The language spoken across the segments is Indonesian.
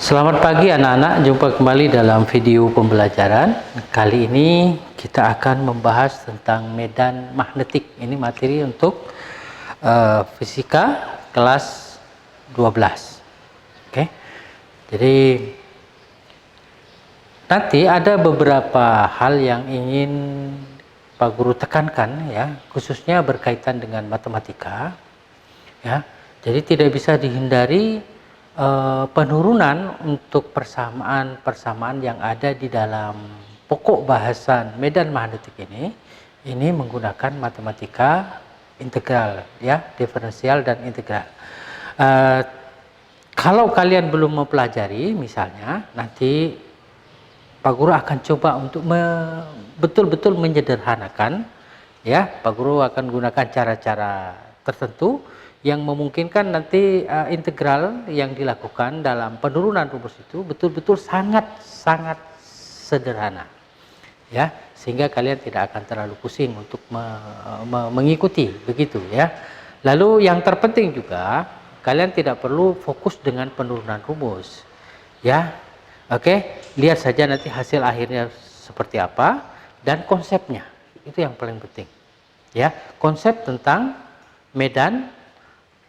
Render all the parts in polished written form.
Selamat pagi anak-anak, jumpa kembali dalam video pembelajaran. Kali ini kita akan membahas tentang medan magnetik. Ini materi untuk fisika kelas 12. Oke. Jadi nanti ada beberapa hal yang ingin Pak Guru tekankan ya, khususnya berkaitan dengan matematika. Ya. Jadi tidak bisa dihindari penurunan untuk persamaan yang ada di dalam pokok bahasan medan magnetik ini menggunakan matematika integral ya, diferensial dan integral. Kalau kalian belum mempelajari, misalnya nanti Pak Guru akan coba untuk betul-betul menyederhanakan ya. Pak Guru akan gunakan cara-cara tertentu yang memungkinkan nanti integral yang dilakukan dalam penurunan rumus itu betul-betul sangat sederhana ya, sehingga kalian tidak akan terlalu pusing untuk mengikuti begitu ya. Lalu yang terpenting juga, kalian tidak perlu fokus dengan penurunan rumus ya. Oke, lihat saja nanti hasil akhirnya seperti apa dan konsepnya, itu yang paling penting ya, konsep tentang medan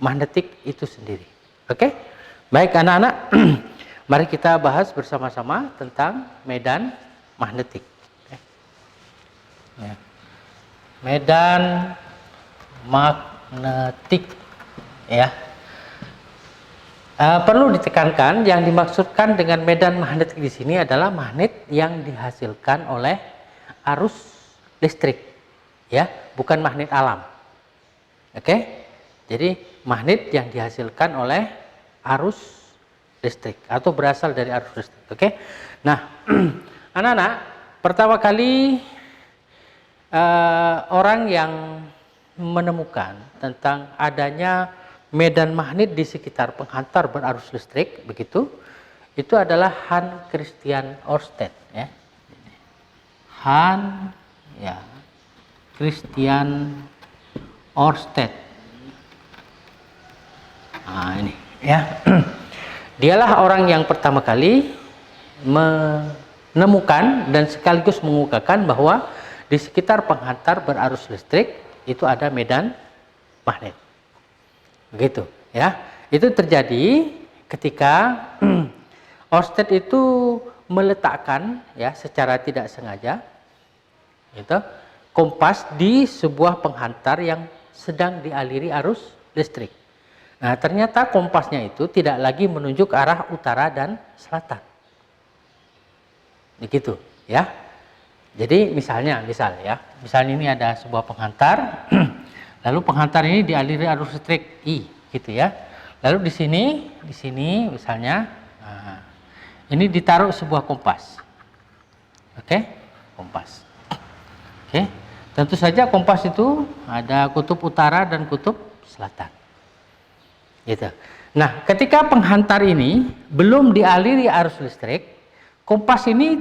magnetik itu sendiri. Oke, baik anak-anak, mari kita bahas bersama-sama tentang medan magnetik. Ya. Medan magnetik, ya. Perlu ditekankan, yang dimaksudkan dengan medan magnetik di sini adalah magnet yang dihasilkan oleh arus listrik, ya, bukan magnet alam. Oke. Jadi magnet yang dihasilkan oleh arus listrik atau berasal dari arus listrik. Oke. Nah, anak-anak, pertama kali orang yang menemukan tentang adanya medan magnet di sekitar penghantar berarus listrik, begitu, itu adalah Hans Christian Ørsted, ya. Hans Christian Ørsted. Nah, ini ya. Dialah orang yang pertama kali menemukan dan sekaligus mengungkapkan bahwa di sekitar penghantar berarus listrik itu ada medan magnet. Begitu ya. Itu terjadi ketika Ørsted itu meletakkan ya secara tidak sengaja gitu, kompas di sebuah penghantar yang sedang dialiri arus listrik. Nah, ternyata kompasnya itu tidak lagi menunjuk arah utara dan selatan. Begitu, ya. Jadi misalnya ini ada sebuah penghantar, lalu penghantar ini dialiri arus listrik I, gitu ya. Lalu di sini misalnya, ini ditaruh sebuah kompas. Oke, kompas. Oke, tentu saja kompas itu ada kutub utara dan kutub selatan. Gitu. Nah, ketika penghantar ini belum dialiri arus listrik, kompas ini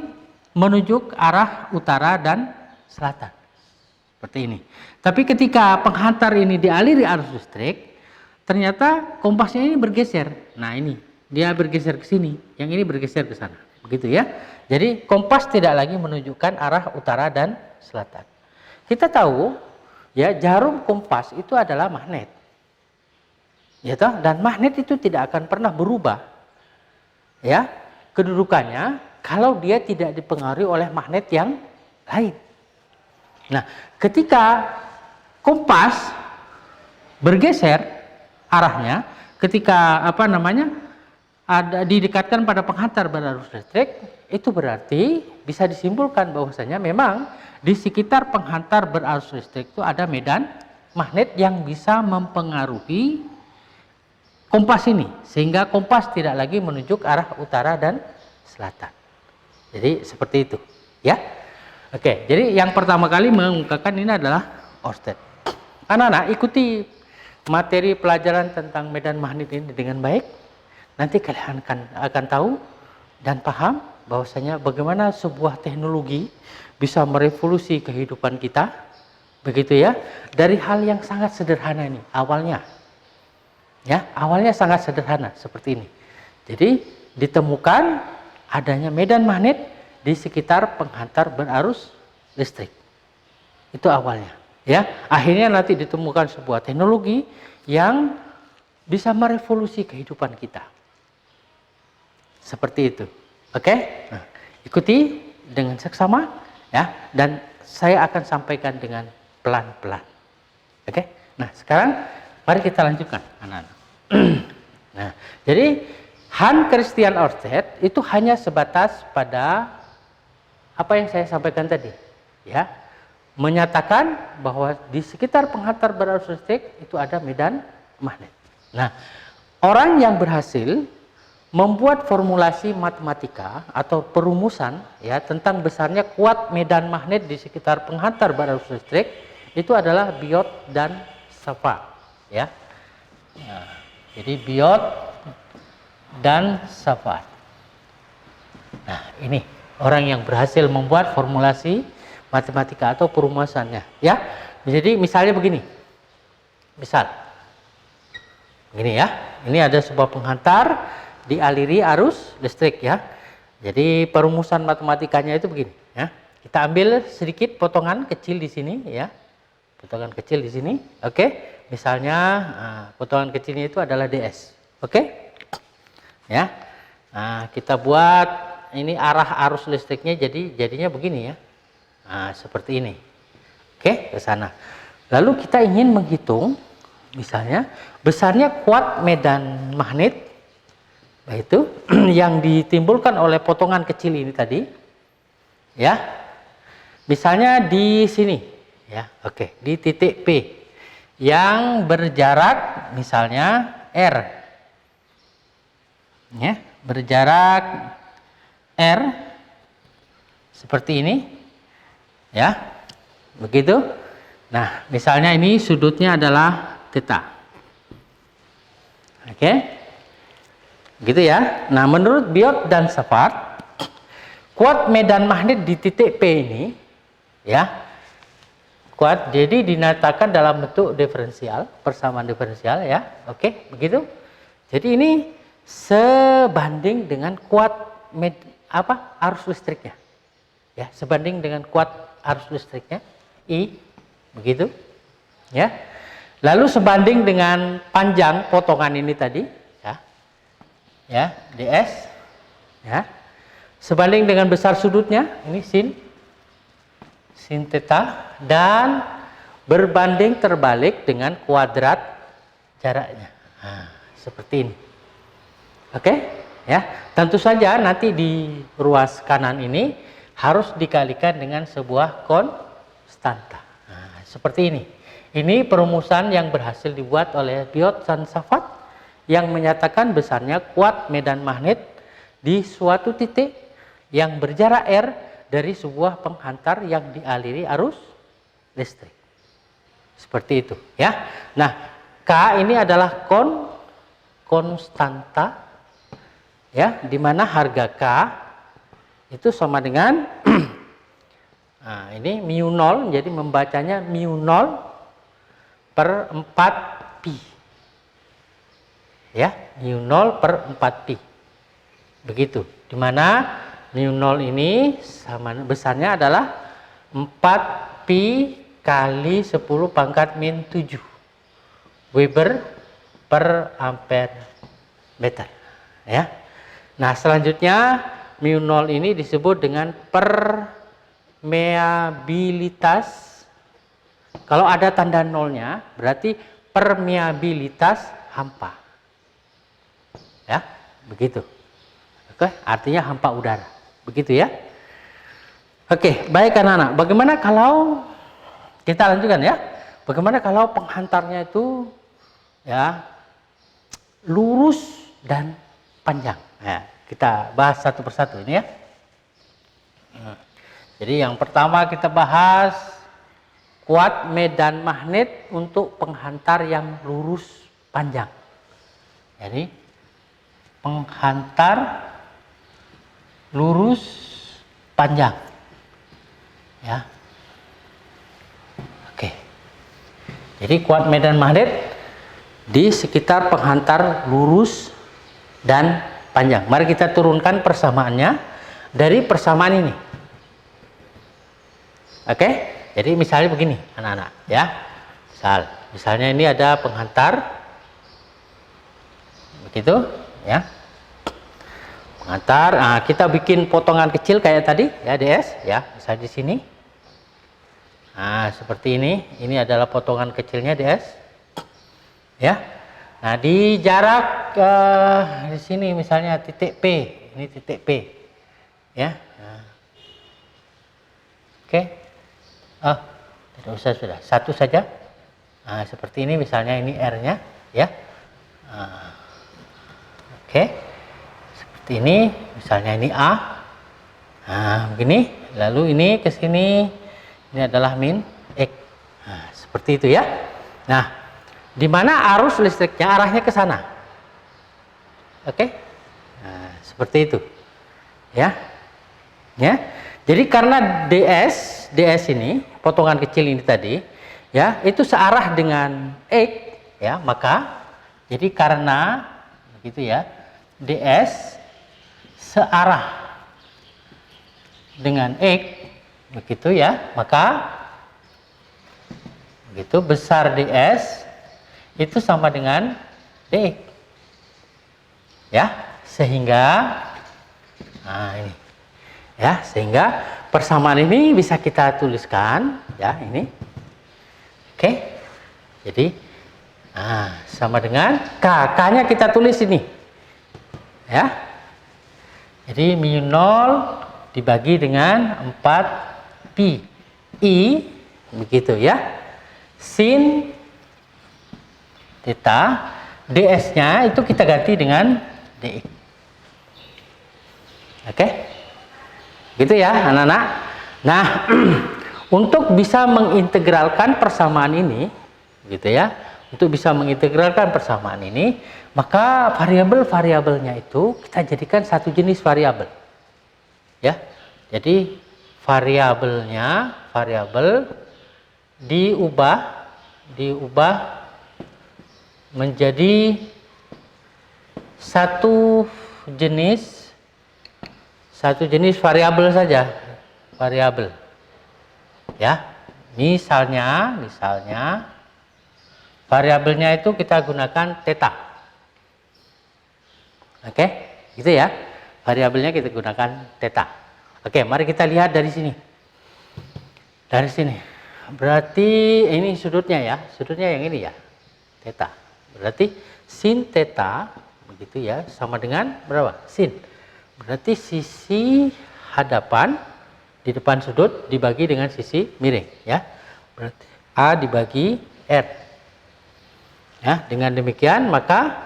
menunjuk arah utara dan selatan. Seperti ini. Tapi ketika penghantar ini dialiri arus listrik, ternyata kompasnya ini bergeser. Nah, ini dia bergeser ke sini, yang ini bergeser ke sana. Begitu ya. Jadi kompas tidak lagi menunjukkan arah utara dan selatan. Kita tahu ya, jarum kompas itu adalah magnet. Ya toh? Dan magnet itu tidak akan pernah berubah ya kedudukannya kalau dia tidak dipengaruhi oleh magnet yang lain. Nah, ketika kompas bergeser arahnya, ketika ada didekatkan pada penghantar berarus listrik, itu berarti bisa disimpulkan bahwasanya memang di sekitar penghantar berarus listrik itu ada medan magnet yang bisa mempengaruhi kompas ini, sehingga kompas tidak lagi menunjuk arah utara dan selatan. Jadi seperti itu, ya. Oke, jadi yang pertama kali mengungkapkan ini adalah Ørsted. Anak-anak, ikuti materi pelajaran tentang medan magnet ini dengan baik. Nanti kalian akan tahu dan paham bahwasanya bagaimana sebuah teknologi bisa merevolusi kehidupan kita, begitu ya, dari hal yang sangat sederhana ini awalnya. Ya, awalnya sangat sederhana seperti ini. Jadi ditemukan adanya medan magnet di sekitar penghantar berarus listrik. Itu awalnya, ya. Akhirnya nanti ditemukan sebuah teknologi yang bisa merevolusi kehidupan kita. Seperti itu. Oke? Nah, ikuti dengan seksama, ya, dan saya akan sampaikan dengan pelan-pelan. Oke? Nah, sekarang mari kita lanjutkan, anak-anak. Nah, jadi Hans Christian Ørsted itu hanya sebatas pada apa yang saya sampaikan tadi, ya, menyatakan bahwa di sekitar penghantar berarus listrik itu ada medan magnet. Nah, orang yang berhasil membuat formulasi matematika atau perumusan, ya, tentang besarnya kuat medan magnet di sekitar penghantar berarus listrik itu adalah Biot dan Savart, ya. Nah, jadi Biot dan Savart. Nah, ini orang yang berhasil membuat formulasi matematika atau perumusannya, ya. Jadi misalnya begini. Misal begini, ya. Ini ada sebuah penghantar dialiri arus listrik, ya. Jadi perumusan matematikanya itu begini, ya. Kita ambil sedikit potongan kecil di sini, ya. Potongan kecil di sini. Oke. Misalnya potongan kecilnya itu adalah ds. Oke? Ya. Nah, kita buat ini arah arus listriknya jadinya begini, ya. Nah, seperti ini. Oke, ke sana. Lalu kita ingin menghitung misalnya besarnya kuat medan magnet, yaitu yang ditimbulkan oleh potongan kecil ini tadi, ya. Misalnya di sini, ya. Oke, di titik P yang berjarak misalnya R, ya, berjarak R seperti ini, ya, begitu. Nah, misalnya ini sudutnya adalah theta. Oke, gitu, ya. Nah, menurut Biot dan Savart, kuat medan magnet di titik P ini, ya, kuat, jadi dinyatakan dalam bentuk diferensial, persamaan diferensial, ya. Oke, begitu. Jadi ini sebanding dengan kuat arus listriknya, ya, sebanding dengan kuat arus listriknya I, begitu, ya. Lalu sebanding dengan panjang potongan ini tadi, ya, ds, ya, sebanding dengan besar sudutnya ini sin theta, dan berbanding terbalik dengan kuadrat jaraknya. Nah, seperti ini. Oke, ya. Tentu saja nanti di ruas kanan ini harus dikalikan dengan sebuah konstanta. Nah, seperti ini. Ini perumusan yang berhasil dibuat oleh Biot dan Savart yang menyatakan besarnya kuat medan magnet di suatu titik yang berjarak R dari sebuah penghantar yang dialiri arus listrik. Seperti itu, ya. Nah, K ini adalah konstanta, ya, di mana harga K itu sama dengan nah, ini mu 0, jadi membacanya mu 0 per 4 pi. Ya, mu 0 per 4 pi. Begitu. Di mana mu 0 ini sama besarnya adalah 4 pi kali 10 pangkat min 7 Weber per ampere meter, ya. Nah, selanjutnya mu 0 ini disebut dengan permeabilitas. Kalau ada tanda nolnya berarti permeabilitas hampa, ya, begitu. Oke, artinya hampa udara, begitu, ya. Oke, baik anak-anak. Bagaimana kalau kita lanjutkan, ya? Bagaimana kalau penghantarnya itu, ya, lurus dan panjang? Nah, kita bahas satu persatu ini, ya. Jadi yang pertama kita bahas kuat medan magnet untuk penghantar yang lurus panjang. Jadi penghantar lurus panjang, ya. Oke. Jadi kuat medan magnet di sekitar penghantar lurus dan panjang. Mari kita turunkan persamaannya dari persamaan ini. Oke, jadi misalnya begini anak-anak ya. Misalnya ini ada penghantar, begitu ya. Penghantar, nah, kita bikin potongan kecil kayak tadi ya DS ya, misalnya di sini. Nah, seperti ini adalah potongan kecilnya DS ya. Nah, di jarak di sini misalnya titik P, ini titik P ya. Nah. Oke, tidak usah, sudah satu saja. Nah, seperti ini misalnya, ini R-nya ya. Nah, oke, seperti ini misalnya, ini A. Nah, begini, lalu ini ke sini, ini adalah min X. Nah, seperti itu ya. Nah, di mana arus listriknya arahnya ke sana. Oke, nah, seperti itu ya. Ya, jadi karena DS ini potongan kecil ini tadi ya, itu searah dengan X ya, maka jadi karena begitu ya, DS searah dengan X begitu ya, maka begitu besar DS itu sama dengan DX ya, sehingga nah ini ya, sehingga persamaan ini bisa kita tuliskan ya, ini. Oke, jadi nah, sama dengan K-nya kita tulis ini ya, jadi mu 0 dibagi dengan 4 pi I begitu ya, sin theta, DS nya itu kita ganti dengan DX. Oke, gitu ya anak-anak. Nah, untuk bisa mengintegralkan persamaan ini gitu ya, untuk bisa mengintegralkan persamaan ini, maka variabel-variabelnya itu kita jadikan satu jenis variabel ya. Jadi variabelnya, variabel diubah menjadi satu jenis variabel saja, variabel ya. Misalnya variabelnya itu kita gunakan theta. Oke, gitu ya, variabelnya kita gunakan theta. Oke, mari kita lihat dari sini, berarti ini sudutnya ya, sudutnya yang ini ya, theta. Berarti sin theta begitu ya, sama dengan berapa? Sin. Berarti sisi hadapan di depan sudut dibagi dengan sisi miring ya. Berarti A dibagi R. Ya, dengan demikian maka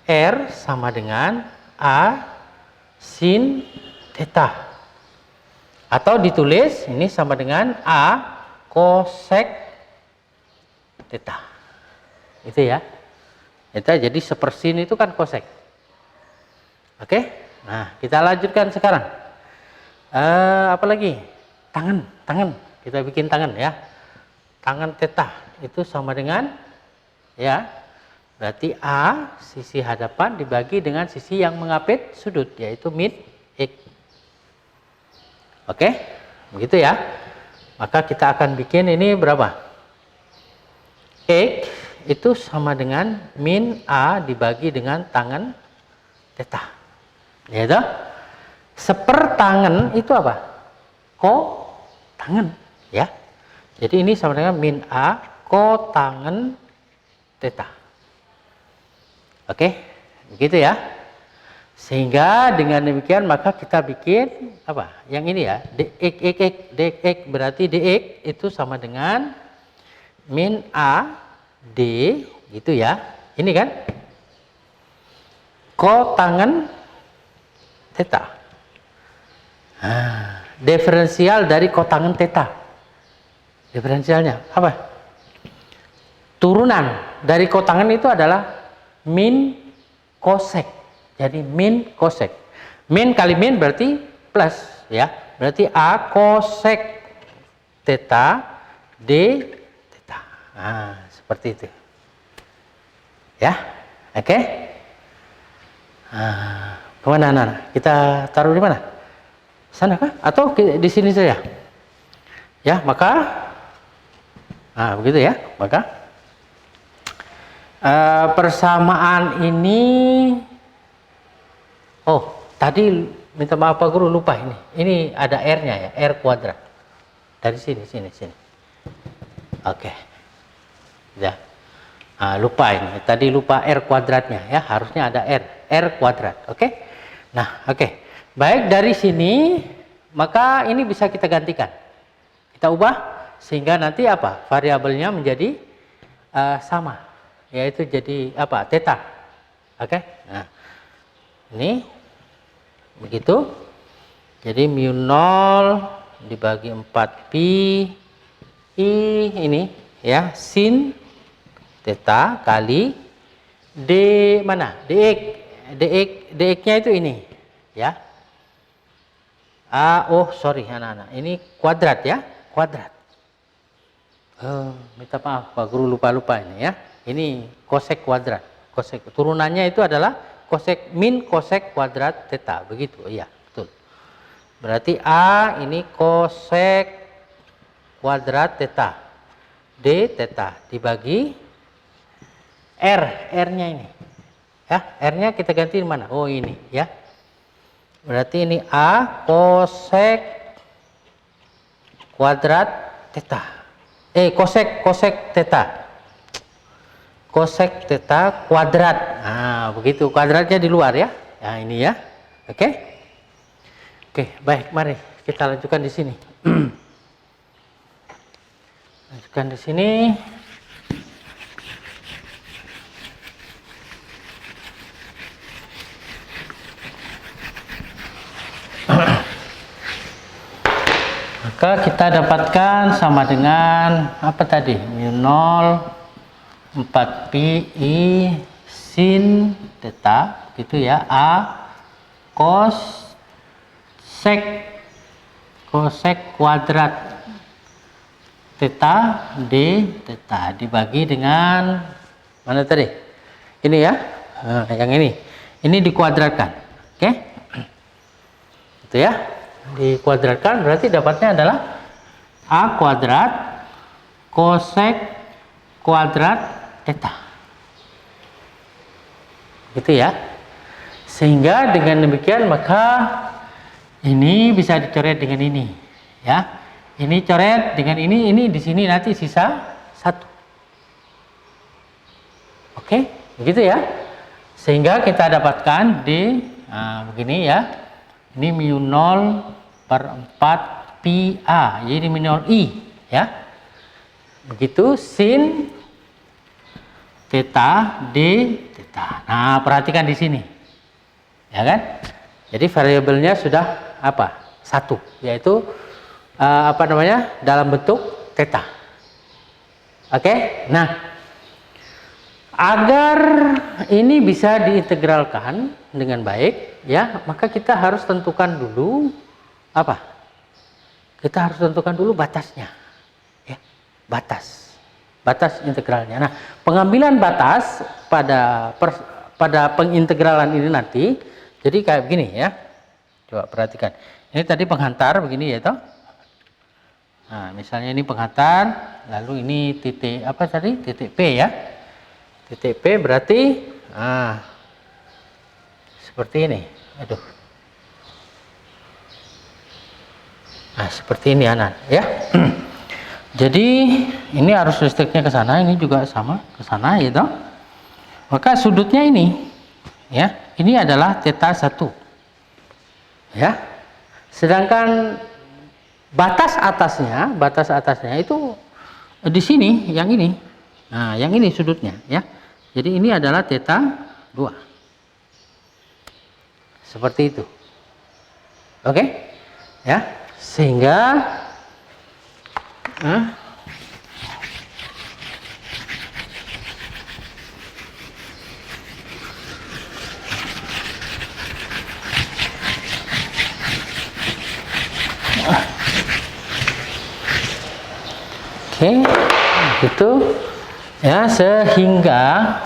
R sama dengan A sin theta. Atau ditulis ini sama dengan A cosec theta. Itu ya. Itu jadi sepersin itu kan cosec. Oke? Nah, kita lanjutkan sekarang. Apa lagi? Tangan. Kita bikin tangan ya. Tangan theta itu sama dengan ya. Berarti A sisi hadapan dibagi dengan sisi yang mengapit sudut, yaitu min X. Oke? Begitu ya. Maka kita akan bikin ini berapa? X itu sama dengan min A dibagi dengan tangan theta. Yaitu sepertangan itu apa? Kotangan ya. Jadi ini sama dengan min A kotangan theta. Oke, begitu ya. Sehingga dengan demikian maka kita bikin apa? Yang ini ya, dx berarti dx itu sama dengan min A D gitu ya. Ini kan kotangan theta. Nah, diferensial dari kotangan theta. Diferensialnya apa? Turunan dari kotangan itu adalah min cosec. Jadi min cosec. Min kali min berarti plus ya. Berarti A cosec theta D theta. Nah, seperti itu. Ya. Oke. Nah, Kemana anak? Kita taruh di mana? Sana kah? Atau di sini saja? Ya, maka begitu ya. Maka persamaan ini, tadi minta maaf Pak Guru, lupa ini. Ini ada R-nya ya, R kuadrat. Dari sini. Oke. Ya. Lupa ini. Tadi lupa R kuadratnya ya, harusnya ada R kuadrat. Oke. Nah, oke. Baik, dari sini maka ini bisa kita gantikan. Kita ubah sehingga nanti apa? Variabelnya menjadi sama, yaitu jadi apa? Theta. Oke. Nah, ini begitu. Jadi mu 0 dibagi 4 pi I ini ya, sin theta kali d mana? dx-nya itu ini ya. Sorry anak-anak, ini kuadrat ya, kuadrat. Minta maaf Pak Guru, lupa ini ya. Ini kosek kuadrat, kosek turunannya itu adalah kosek min kosek kuadrat theta, begitu. Iya, betul. Berarti A ini kosek kuadrat theta, d theta dibagi R-nya ini. Ya, R-nya kita ganti di mana? Oh, ini ya. Berarti ini A kosek kuadrat theta. Kosek theta. Kosek theta kuadrat. Begitu, kuadratnya di luar ya. Nah, ini ya. Oke. Oke, baik, mari kita lanjutkan di sini. Lanjutkan di sini. Maka kita dapatkan sama dengan apa tadi? Mu 0 4 pi I sin theta, gitu ya. A kosek kuadrat theta d theta dibagi dengan mana tadi? Ini ya. Yang ini dikuadratkan. Oke. Itu ya. Dikuadratkan berarti dapatnya adalah A kuadrat kosek kuadrat theta, gitu ya. Sehingga dengan demikian maka ini bisa dicoret dengan ini ya. Ini coret dengan ini di sini nanti sisa 1. Oke, begitu ya. Sehingga kita dapatkan di begini ya. Ini mu 0/4 pi A, jadi mu 0 I ya. Begitu sin theta d theta. Nah, perhatikan di sini. Ya kan? Jadi variabelnya sudah apa? 1, yaitu dalam bentuk theta. Oke? Nah, agar ini bisa diintegralkan dengan baik ya, maka kita harus tentukan dulu apa? Kita harus tentukan dulu batasnya ya, batas integralnya. Nah, pengambilan batas pada pengintegralan ini nanti jadi kayak begini ya. Coba perhatikan. Ini tadi penghantar begini ya toh. Nah, misalnya ini penghantar, lalu ini titik apa tadi? Titik P ya. Titik P berarti seperti ini. Aduh. Nah, seperti ini anak ya. Jadi ini arus listriknya ke sana, ini juga sama ke sana ya toh. Maka sudutnya ini ya, ini adalah theta 1. Ya. Sedangkan batas atasnya itu di sini yang ini. Nah, yang ini sudutnya ya. Jadi ini adalah theta 2. Seperti itu. Oke? Ya. Sehingga gitu ya, sehingga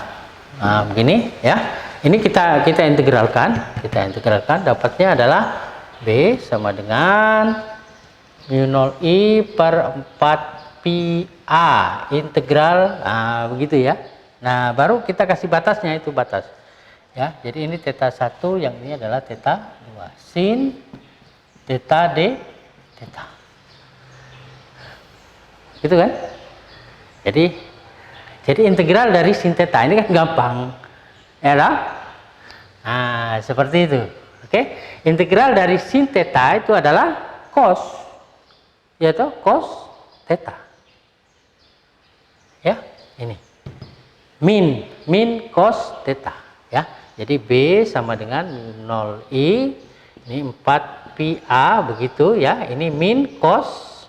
begini ya, ini kita integralkan, dapatnya adalah B sama dengan mu 0 I per 4 pi A integral, begitu ya. Nah, baru kita kasih batasnya, itu batas. Ya, jadi ini theta 1, yang ini adalah theta 2. Sin theta d theta. Gitu kan? Jadi integral dari sin theta ini kan gampang. Ya lah? Nah, seperti itu. Oke? Integral dari sin theta itu adalah cos. Yaitu cos theta. Ya, ini. Min cos theta, ya. Jadi B sama dengan 0I, ini 4 pi A, begitu ya. Ini min cos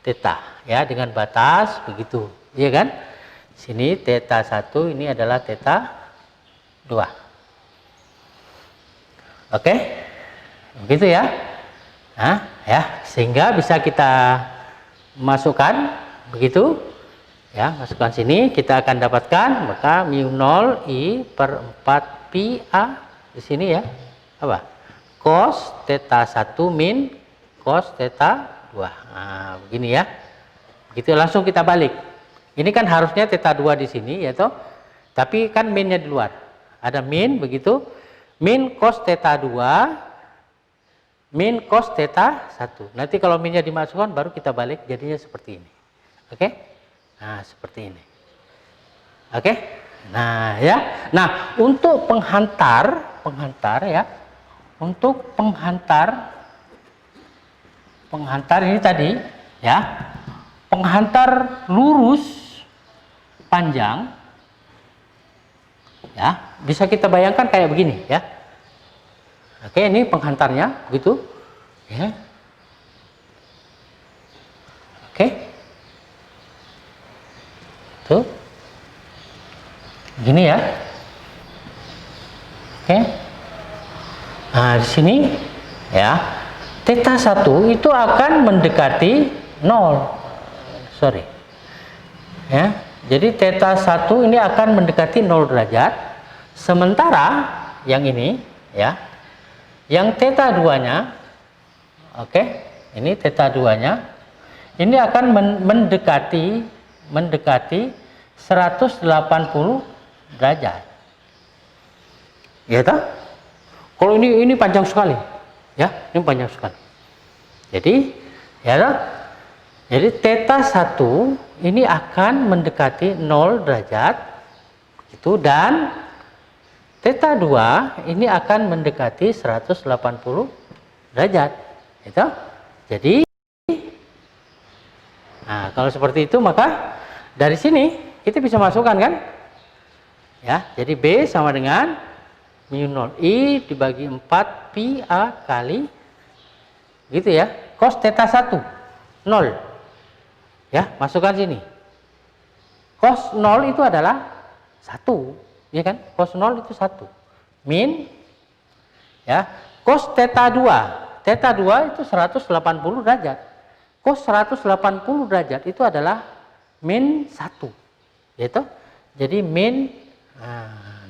theta, ya, dengan batas begitu, iya kan? Sini theta 1, ini adalah theta 2. Oke? Begitu ya. Nah, ya, sehingga bisa kita masukkan begitu. Ya, masukkan sini, kita akan dapatkan maka mu 0 I per 4 pi A di sini ya. Apa? Cos theta 1 min cos theta 2. Nah, begini ya. Begitu, langsung kita balik. Ini kan harusnya theta 2 di sini ya toh. Tapi kan minnya di luar. Ada min begitu. Min cos theta 2 min cos theta 1. Nanti kalau minnya dimasukkan baru kita balik, jadinya seperti ini. Oke? Nah, seperti ini. Oke? Nah, ya. Nah, untuk penghantar ya. Untuk penghantar ini tadi, ya. Penghantar lurus panjang, ya. Bisa kita bayangkan kayak begini, ya. Oke, ini penghantarnya, begitu. Ya. Oke. Tuh. Gini ya. Oke. Nah, di sini ya. Theta 1 itu akan mendekati 0. Sorry. Ya. Jadi theta 1 ini akan mendekati 0 derajat. Sementara yang ini ya. Yang theta 2-nya, oke. Ini theta 2-nya ini akan mendekati 180 derajat. Ya toh? Kalau ini panjang sekali. Ya, ini panjang sekali. Jadi, ya toh? Jadi theta 1 ini akan mendekati 0 derajat. Itu, dan theta 2 ini akan mendekati 180 derajat. Gitu. Jadi, nah, kalau seperti itu maka dari sini kita bisa masukkan kan? Ya, jadi B sama dengan mu 0 I dibagi 4 pi A kali gitu ya. Cos theta 1 0. Ya, masukkan sini. Cos 0 itu adalah 1, ya kan? Cos 0 itu 1. Min ya, cos theta 2. Theta 2 itu 180 derajat. Cos 180 derajat itu adalah min 1, yaitu jadi min,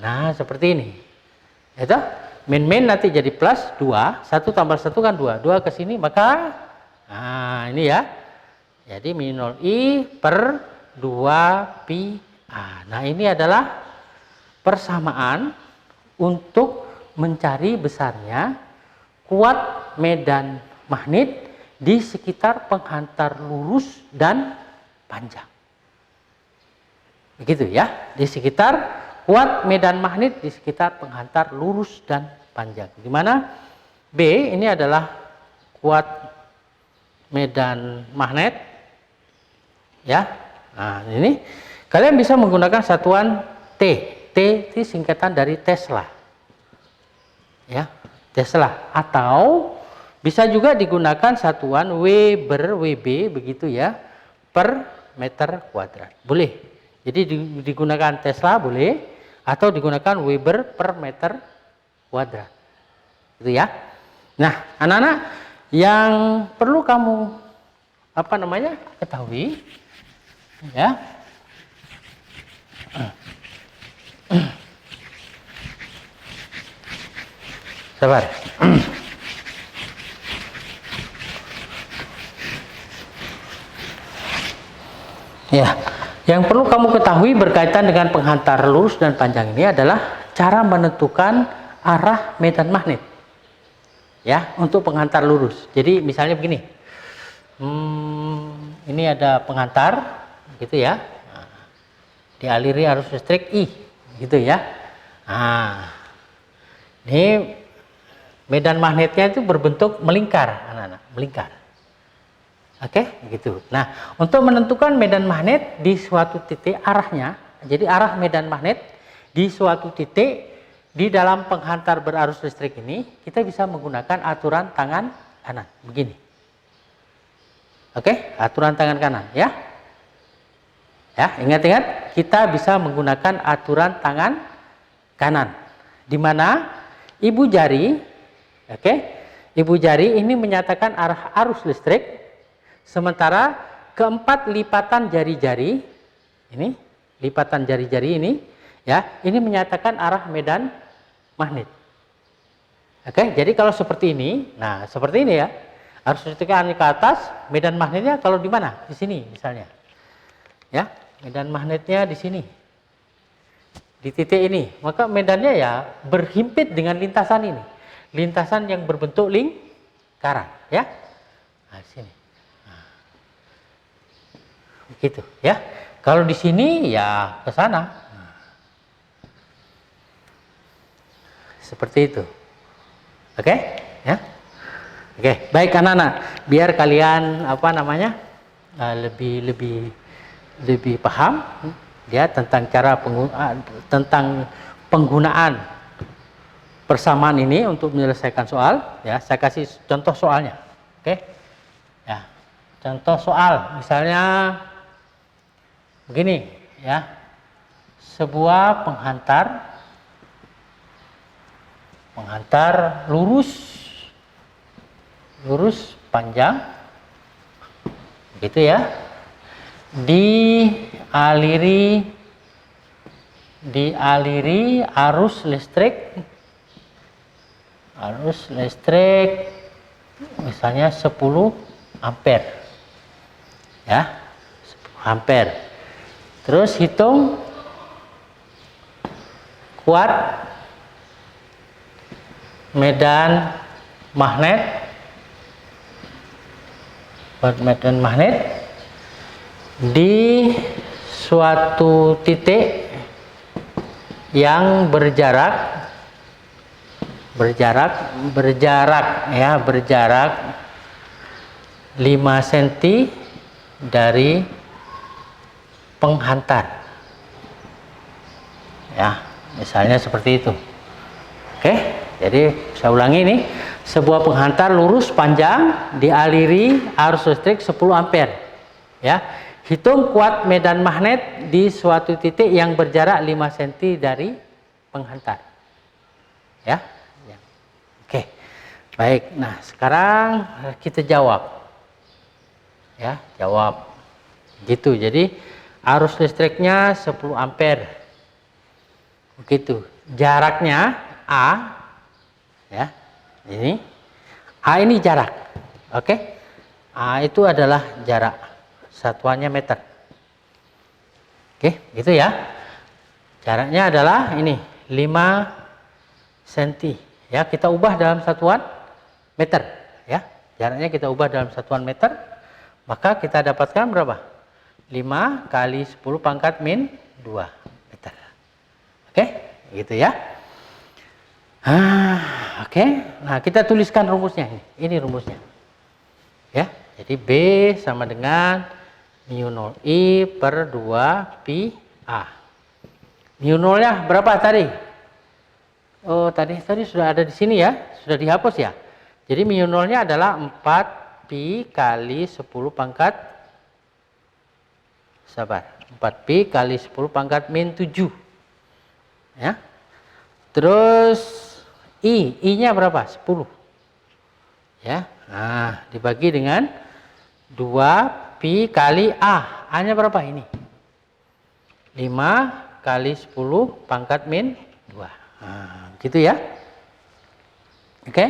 nah seperti ini, yaitu min nanti jadi plus 2, 1 tambah 1 kan 2 ke sini, maka nah ini ya, jadi mu 0 I per 2 pi A. Nah, ini adalah persamaan untuk mencari besarnya kuat medan magnet di sekitar penghantar lurus dan panjang. Begitu ya, di sekitar kuat medan magnet di sekitar penghantar lurus dan panjang. Di mana B ini adalah kuat medan magnet, ya. Nah, ini kalian bisa menggunakan satuan T. T itu singkatan dari Tesla, ya, Tesla. Atau bisa juga digunakan satuan Weber, WB begitu ya, per meter kuadrat. Boleh. Jadi digunakan Tesla boleh, atau digunakan Weber per meter kuadrat. Gitu ya. Nah, anak-anak yang perlu kamu ketahui ya. Sabar. Ya, yang perlu kamu ketahui berkaitan dengan penghantar lurus dan panjang ini adalah cara menentukan arah medan magnet. Ya, untuk penghantar lurus. Jadi misalnya begini, ini ada penghantar, gitu ya. Nah, dialiri arus listrik I, gitu ya. Nah, ini medan magnetnya itu berbentuk melingkar, anak-anak, melingkar. Oke, gitu. Nah, untuk menentukan medan magnet di suatu titik arahnya, jadi arah medan magnet di suatu titik di dalam penghantar berarus listrik ini, kita bisa menggunakan aturan tangan kanan, begini. Oke, aturan tangan kanan, ya. Ya, ingat-ingat, kita bisa menggunakan aturan tangan kanan, di mana ibu jari, oke, ibu jari ini menyatakan arah arus listrik. Sementara keempat lipatan jari-jari ini, lipatan jari-jari ini, ya, ini menyatakan arah medan magnet. Oke, jadi kalau seperti ini, nah seperti ini ya, arus listriknya ke atas, medan magnetnya kalau di mana? Di sini misalnya, ya, medan magnetnya di sini, di titik ini, maka medannya ya berhimpit dengan lintasan ini, lintasan yang berbentuk lingkaran, ya, nah di sini. Gitu ya. Kalau di sini ya ke sana. Seperti itu. Oke, ya. Oke, baik anak-anak. Biar kalian lebih paham ya tentang tentang penggunaan persamaan ini untuk menyelesaikan soal, ya. Saya kasih contoh soalnya. Oke. Ya. Contoh soal misalnya begini ya, sebuah penghantar lurus panjang gitu ya, dialiri arus listrik misalnya 10 ampere ya, 10 ampere. Terus hitung kuat medan magnet di suatu titik yang berjarak 5 cm dari penghantar, ya, misalnya seperti itu. Oke, jadi saya ulangi ini, sebuah penghantar lurus panjang dialiri arus listrik 10 ampere, ya. Hitung kuat medan magnet di suatu titik yang berjarak 5 cm dari penghantar, ya. Oke, baik. Nah, sekarang kita jawab, ya, jawab, gitu. Jadi arus listriknya 10 ampere. Begitu. Jaraknya A, ya. Ini A ini jarak. Oke. A itu adalah jarak. Satuannya meter. Oke, gitu ya. Jaraknya adalah ini 5 cm. Ya, kita ubah dalam satuan meter, ya. Jaraknya kita ubah dalam satuan meter, maka kita dapatkan berapa? 5 kali 10 pangkat min 2 meter. Oke, gitu ya. Oke. Nah, kita tuliskan rumusnya ini. Ini rumusnya. Ya, jadi B sama dengan mu 0 I per 2 pi A. Mu 0-nya berapa tadi? Oh, tadi sudah ada di sini ya. Sudah dihapus ya. Jadi mu 0-nya adalah 4 pi kali 10 pangkat 4 pi kali 10 pangkat min 7. Ya. Terus I-nya berapa? 10. Ya. Nah, dibagi dengan 2 pi kali A. A-nya berapa ini? 5 kali 10 pangkat min 2. Nah, gitu ya. Oke?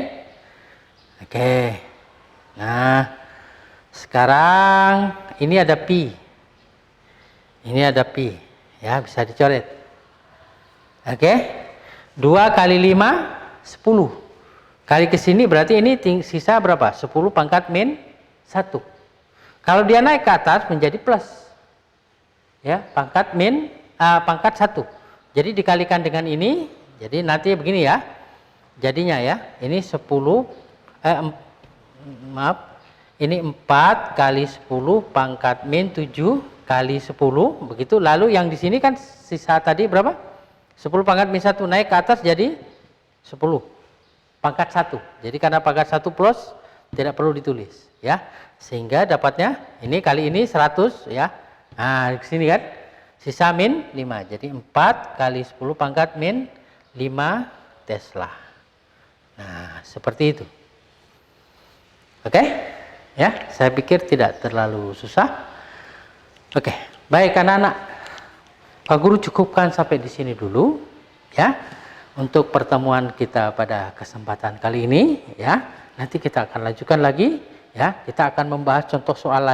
Oke. Nah, sekarang ini ada pi. Ini ada pi. Ya, bisa dicoret. Oke? 2 kali 5, 10. Kali ke sini berarti ini sisa berapa? 10 pangkat min 1. Kalau dia naik ke atas menjadi plus. Ya, pangkat min pangkat 1. Jadi dikalikan dengan ini, jadi nanti begini ya. Jadinya ya, ini 10 maaf. Ini 4 kali 10 pangkat min 7 kali 10 begitu. Lalu yang di sini kan sisa tadi berapa? 10 pangkat min 1 naik ke atas jadi 10 pangkat 1. Jadi karena pangkat 1 plus tidak perlu ditulis ya. Sehingga dapatnya ini kali ini 100 ya. Nah, di sini kan sisa min 5. Jadi 4 kali 10 pangkat min 5 Tesla. Nah, seperti itu. Oke? Ya, saya pikir tidak terlalu susah. Oke, baik anak-anak. Pak Guru cukupkan sampai di sini dulu ya. Untuk pertemuan kita pada kesempatan kali ini ya. Nanti kita akan lanjutkan lagi ya. Kita akan membahas contoh soal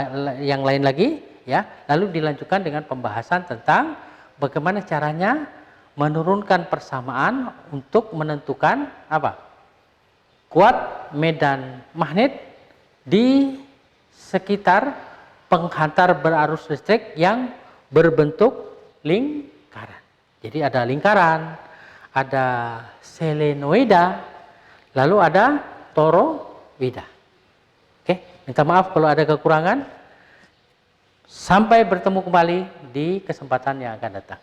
yang lain lagi ya. Lalu dilanjutkan dengan pembahasan tentang bagaimana caranya menurunkan persamaan untuk menentukan apa? Kuat medan magnet di sekitar penghantar berarus listrik yang berbentuk lingkaran. Jadi ada lingkaran, ada selenoida, lalu ada toroida. Oke, minta maaf kalau ada kekurangan. Sampai bertemu kembali di kesempatan yang akan datang.